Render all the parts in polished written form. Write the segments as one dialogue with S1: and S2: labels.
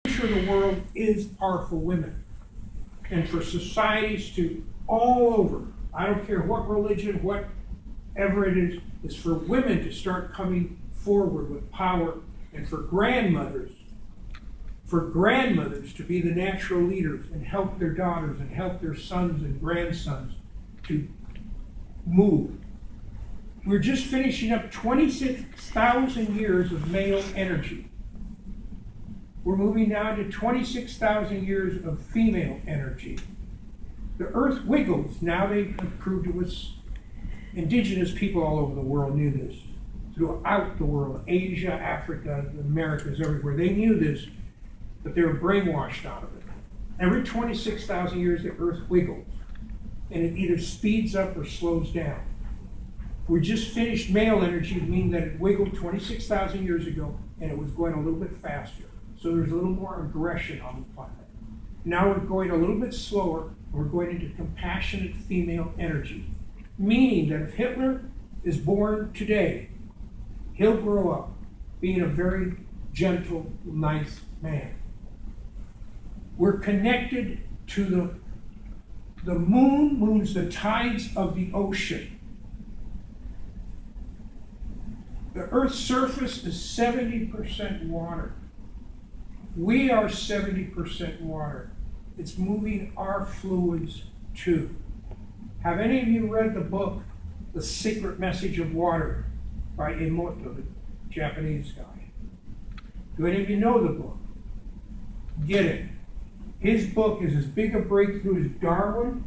S1: future of the world is powerful women. And for societies to all over, I don't care what religion, whatever it is for women to start coming forward with power, and for grandmothers to be the natural leaders and help their daughters and help their sons and grandsons to move. We're just finishing up 26,000 years of male energy. We're moving now to 26,000 years of female energy. The earth wiggles. Now they've proved it was indigenous people all over the world knew this. Throughout the world, Asia, Africa, the Americas, everywhere. They knew this, but they were brainwashed out of it. Every 26,000 years, the earth wiggles, and it either speeds up or slows down. We just finished male energy, meaning that it wiggled 26,000 years ago, and it was going a little bit faster. So there's a little more aggression on the planet. Now we're going a little bit slower, and we're going into compassionate female energy, meaning that if Hitler is born today, he'll grow up being a very gentle, nice man. We're connected to the moon moves the tides of the ocean. The Earth's surface is 70% water. We are 70% water. It's moving our fluids too. Have any of you read the book, The Secret Message of Water, by Emoto, the Japanese guy? Do any of you know the book? Get it. His book is as big a breakthrough as Darwin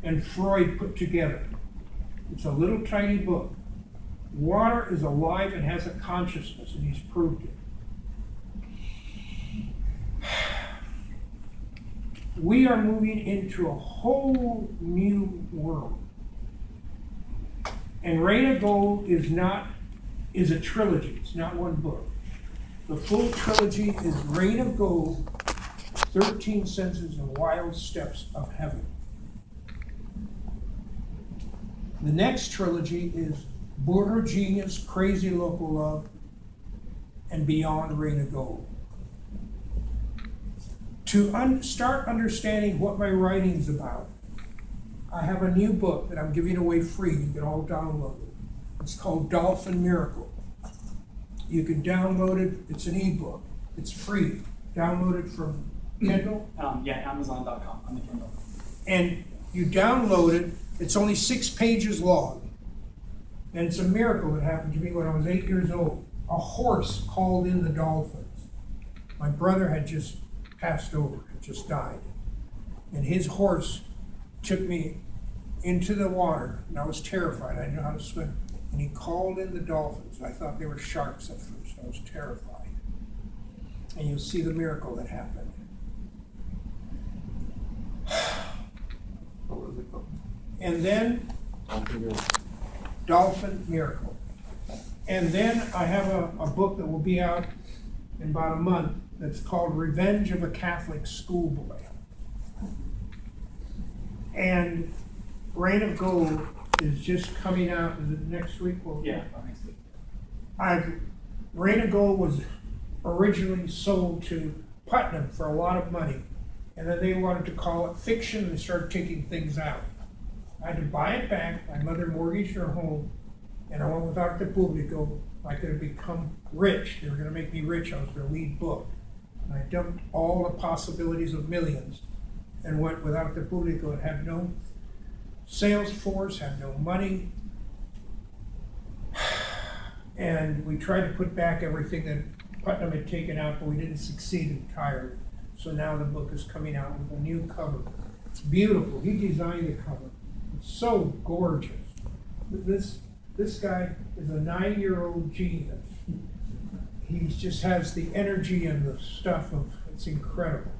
S1: and Freud put together. It's a little tiny book. Water is alive and has a consciousness, and he's proved it. We are moving into a whole new world. And Rain of Gold is a trilogy. It's not one book. The full trilogy is Rain of Gold, 13 Senses and Wild Steps of Heaven. The next trilogy is Border Genius, Crazy Local Love, and Beyond Rain of Gold. To start understanding what my writing's about, I have a new book that I'm giving away free. You can all download it. It's called Dolphin Miracle. You can download it. It's an ebook. It's free. Download it from Kindle.
S2: Amazon.com on the Kindle.
S1: And you download it. It's only 6 pages long. And it's a miracle that happened to me when I was 8 years old. A horse called in the dolphins. My brother had just passed over, had just died. And his horse took me into the water, and I was terrified. I didn't know how to swim. And he called in the dolphins. I thought they were sharks at first. I was terrified. And you'll see the miracle that happened.
S3: What was it called?
S1: And then Dolphin Miracle. And then I have a book that will be out in about a month that's called Revenge of a Catholic Schoolboy. And Rain of Gold is just coming out. Is it next week?
S2: Yeah, next week.
S1: Rain of Gold was originally sold to Putnam for a lot of money. And then they wanted to call it fiction and started taking things out. I had to buy it back. My mother mortgaged her home, and I went with Arte Publico. I could have become rich. They were going to make me rich. I was their lead book. And I dumped all the possibilities of millions and went with Arte Publico. It had no sales force, had no money. And we tried to put back everything that Putnam had taken out, but we didn't succeed entirely. So now the book is coming out with a new cover. It's beautiful. He designed the cover. It's so gorgeous. This guy is a 9-year-old genius. He just has the energy and the stuff of, it's incredible.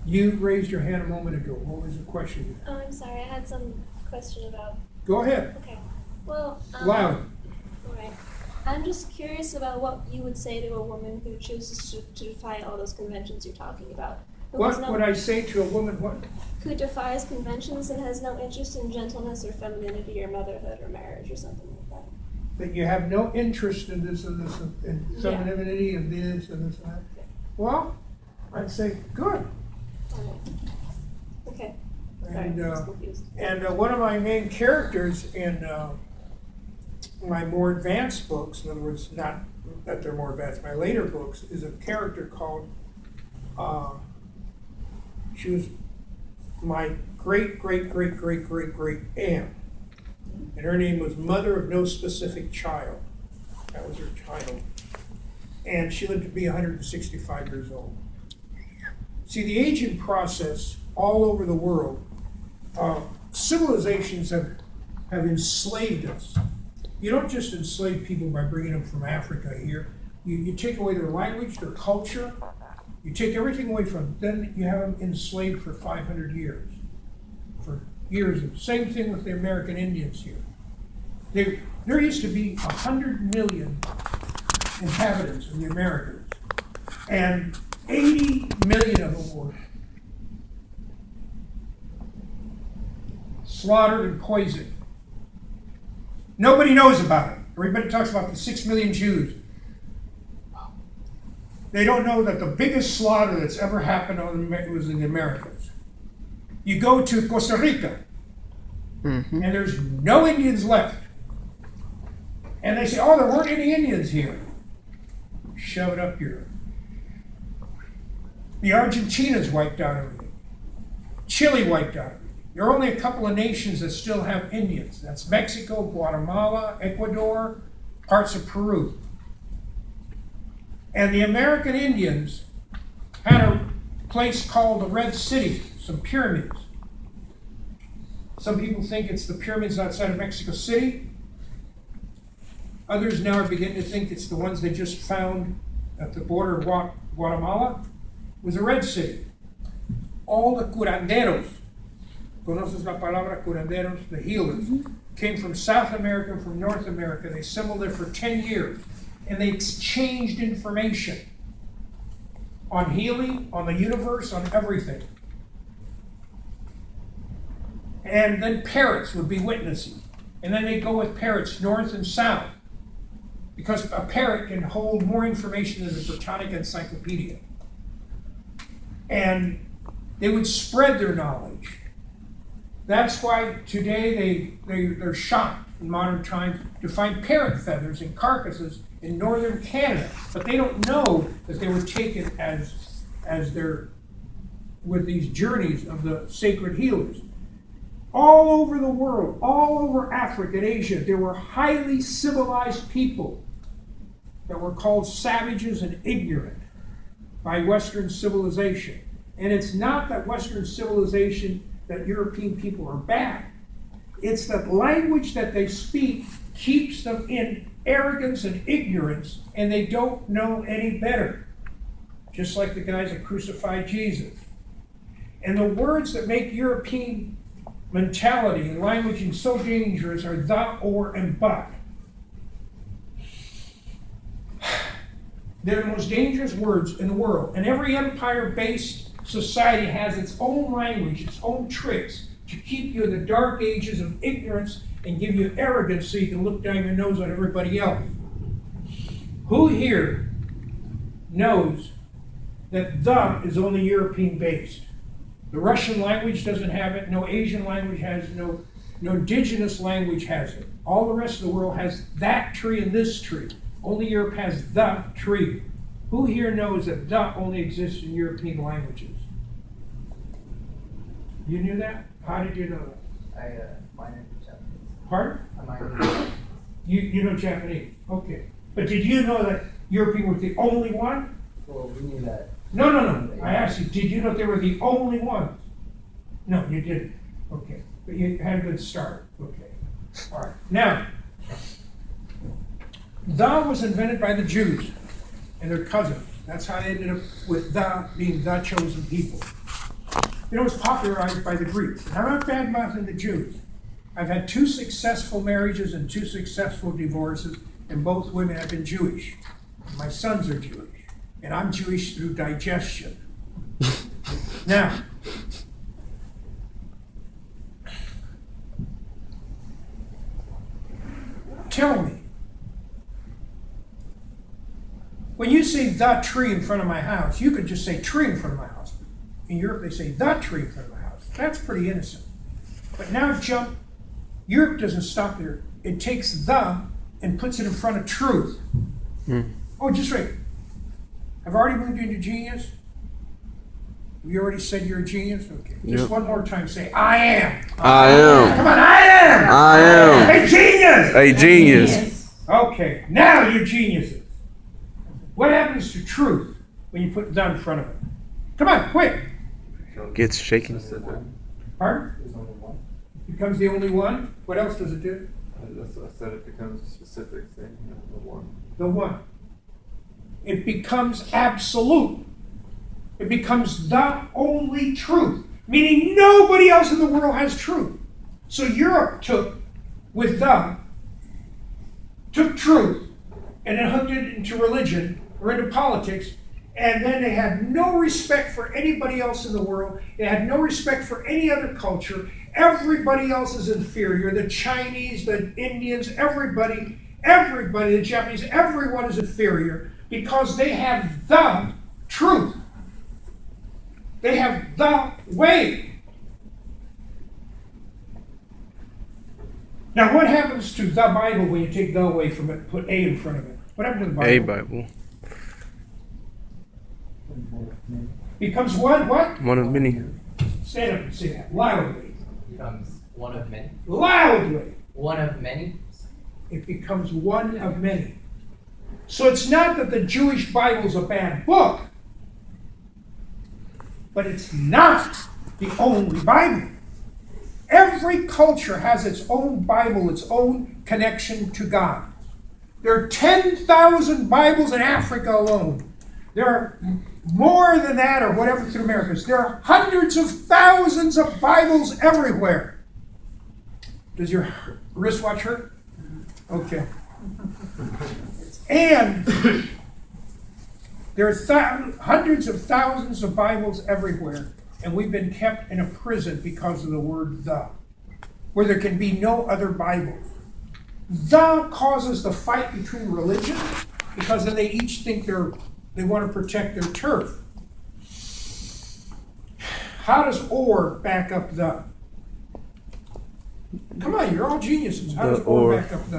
S1: You raised your hand a moment ago. What was the question?
S4: Oh, I'm sorry. I had some question about.
S1: Go ahead.
S4: Okay. Well.
S1: Loud.
S4: All right. I'm just curious about what you would say to a woman who chooses to defy all those conventions you're talking about.
S1: What would I say to a woman? What?
S4: Who defies conventions and has no interest in gentleness or femininity or motherhood or marriage or something like that.
S1: that you have no interest in this and this and femininity and this and this and that. Well, I'd say good.
S4: Alright. Okay. Sorry,
S1: And
S4: I was confused.
S1: one of my main characters in my more advanced books, in other words, not that they're more advanced, my later books, is a character called, she was my great aunt. And her name was Mother of No Specific Child. That was her title. And she lived to be 165 years old. See, the aging process all over the world, civilizations have enslaved us. You don't just enslave people by bringing them from Africa here. You take away their language, their culture. You take everything away from them. Then you have them enslaved for 500 years. For years. Same thing with the American Indians here. There used to be 100 million inhabitants in the Americas, and 80 million of them were slaughtered and poisoned. Nobody knows about it. Everybody talks about the 6 million Jews. They don't know that the biggest slaughter that's ever happened was in the Americas. You go to Costa Rica, and there's no Indians left. And they say, oh, there weren't any Indians here. Shove it up here. The Argentina's wiped out everything. Chile wiped out everything. There are only a couple of nations that still have Indians. That's Mexico, Guatemala, Ecuador, parts of Peru. And the American Indians had a place called the Red City, some pyramids. Some people think it's the pyramids outside of Mexico City. Others now are beginning to think it's the ones they just found at the border of Guatemala. It was a Red City. All the curanderos, conoces la palabra curanderos, the healers, came from South America and from North America. They assembled there for 10 years, and they exchanged information on healing, on the universe, on everything. And then parrots would be witnessing. And then they'd go with parrots north and south, because a parrot can hold more information than the Britannica Encyclopedia. And they would spread their knowledge. That's why today they're shocked in modern times to find parrot feathers in carcasses in northern Canada, but they don't know that they were taken as their, with these journeys of the sacred healers. All over the world, all over Africa and Asia, there were highly civilized people that were called savages and ignorant by Western civilization. And it's not that Western civilization, that European people are bad. It's that language that they speak keeps them in arrogance and ignorance, and they don't know any better. Just like the guys that crucified Jesus. And the words that make European mentality and languaging so dangerous are the, or, and but. They're the most dangerous words in the world. And every empire-based society has its own language, its own tricks to keep you in the dark ages of ignorance and give you arrogance so you can look down your nose on everybody else. Who here knows that the is only European-based? The Russian language doesn't have it, no Asian language has it, no indigenous language has it. All the rest of the world has that tree and this tree. Only Europe has the tree. Who here knows that the only exists in European languages? You knew that? How did you know that?
S5: I minored in Japanese.
S1: Pardon?
S5: I minored in Japanese.
S1: You know Japanese? Okay. But did you know that European was the only one?
S5: Well, we knew that.
S1: No. I asked you, did you know they were the only ones? No, you didn't. Okay. But you had a good start. Okay. All right. Now, the was invented by the Jews and their cousins. That's how they ended up with the being the chosen people. It was popularized by the Greeks. And I'm not bad-mouthing the Jews. I've had 2 successful marriages and 2 successful divorces, and both women have been Jewish. My sons are Jewish, and I'm Jewish through digestion. Now, tell me, When you say the tree in front of my house, you could just say tree in front of my house. In Europe, they say the tree in front of my house. That's pretty innocent. But now Europe doesn't stop there. It takes the and puts it in front of truth. Oh, just right. I've already moved you into genius. You already said you're a genius? Okay. Just one more time, say, I am.
S6: I am.
S1: Come on, I am.
S6: I am.
S1: A genius.
S6: A genius.
S1: Okay, now you're geniuses. What happens to truth when you put the in front of it? Come on, quick.
S6: Gets shaken.
S1: Pardon?
S5: There's only one.
S1: Becomes the only one. What else does it do?
S3: I said it becomes a specific thing, the one.
S1: The one. It becomes absolute. It becomes the only truth, meaning nobody else in the world has truth. So Europe took truth and then hooked it into religion or into politics, and then they had no respect for anybody else in the world. They had no respect for any other culture. Everybody else is inferior. The Chinese, the Indians, everybody, the Japanese, everyone is inferior because they have the truth. They have the way. Now, what happens to the Bible when you take the away from it, put A in front of it? What happens to the Bible?
S6: A Bible.
S1: Becomes what? What?
S6: One of many.
S1: Stand up and say that loudly.
S5: Becomes one of many.
S1: Loudly.
S5: One of many.
S1: It becomes one of many. So it's not that the Jewish Bible is a bad book, but it's not the only Bible. Every culture has its own Bible, its own connection to God. There are 10,000 Bibles in Africa alone. There are more than that, or whatever, through Americas. There are hundreds of thousands of Bibles everywhere. Does your wristwatch hurt? Okay. And there are hundreds of thousands of Bibles everywhere, and we've been kept in a prison because of the word the, where there can be no other Bible. The causes the fight between religion, because then they each think they want to protect their turf. How does or back up the? Come on, you're all geniuses. How does or back up the?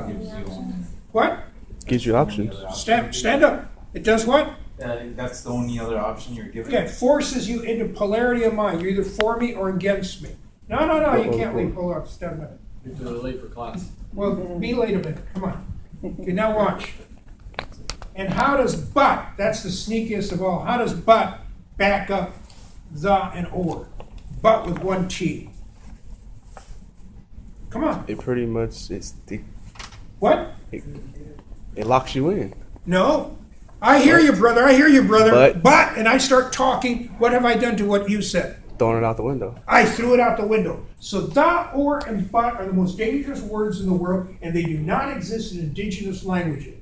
S1: What?
S6: Gives you options.
S1: Stand up. It does what?
S2: That's the only other option you're given.
S1: Yeah, it forces you into polarity of mind. You're either for me or against me. No, you can't leave. Hold on, stand a minute.
S2: You're too late for class.
S1: Well, be late a minute. Come on. Okay, now watch. And how does but, that's the sneakiest of all, how does but back up the and or? But with one T. Come on.
S6: It pretty much
S1: What?
S6: it locks you in.
S1: No. I hear you, brother.
S6: But,
S1: and I start talking. What have I done to what you said?
S6: Throwing it out the window.
S1: I threw it out the window. So the, or, and but are the most dangerous words in the world, and they do not exist in indigenous languages.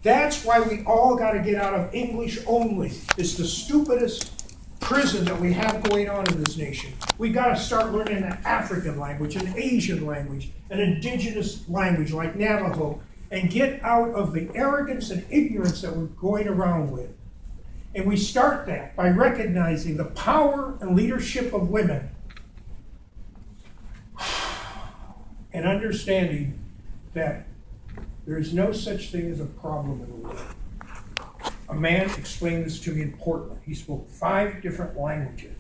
S1: That's why we all got to get out of English only. It's the stupidest prison that we have going on in this nation. We got to start learning an African language, an Asian language, an indigenous language like Navajo, and get out of the arrogance and ignorance that we're going around with. And we start that by recognizing the power and leadership of women and understanding that there is no such thing as a problem in the world. A man explained this to me in Portland. He spoke 5 different languages,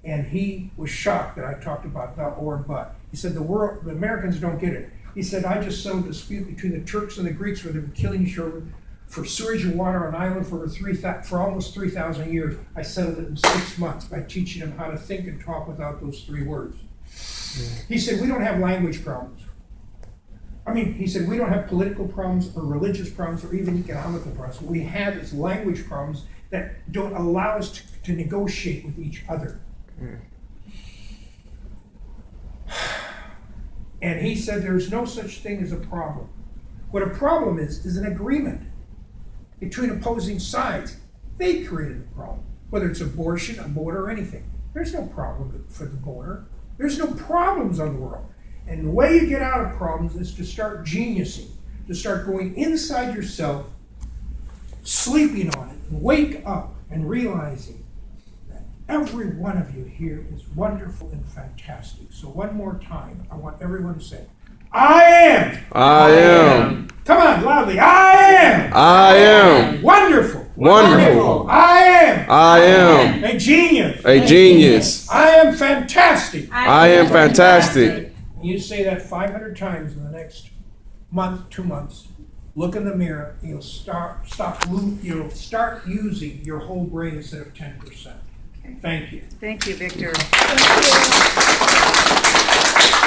S1: and he was shocked that I talked about the or but. He said the Americans don't get it. He said, I just settled a dispute between the Turks and the Greeks where they were killing each other for sewage and water on an island for almost 3,000 years. I settled it in 6 months by teaching them how to think and talk without those 3 words. He said, we don't have language problems. He said, we don't have political problems or religious problems or even economical problems. What we have is language problems that don't allow us to negotiate with each other. And he said there's no such thing as a problem. What a problem is an agreement between opposing sides. They created the problem, whether it's abortion, a border, or anything. There's no problem for the border. There's no problems on the world. And the way you get out of problems is to start geniusing, to start going inside yourself sleeping on it, and wake up and realizing that every one of you here is wonderful and fantastic. So one more time, I want everyone to say, I am.
S6: I am.
S1: Come on, loudly. I am.
S6: I am.
S1: Wonderful.
S6: Wonderful.
S1: I am.
S6: I am.
S1: A genius.
S6: A genius.
S1: I am fantastic.
S6: I am fantastic.
S1: You say that 500 times in the next month, 2 months. Look in the mirror. You'll start using your whole brain instead of 10%. Thank you.
S7: Thank you, Victor.
S4: Thank you.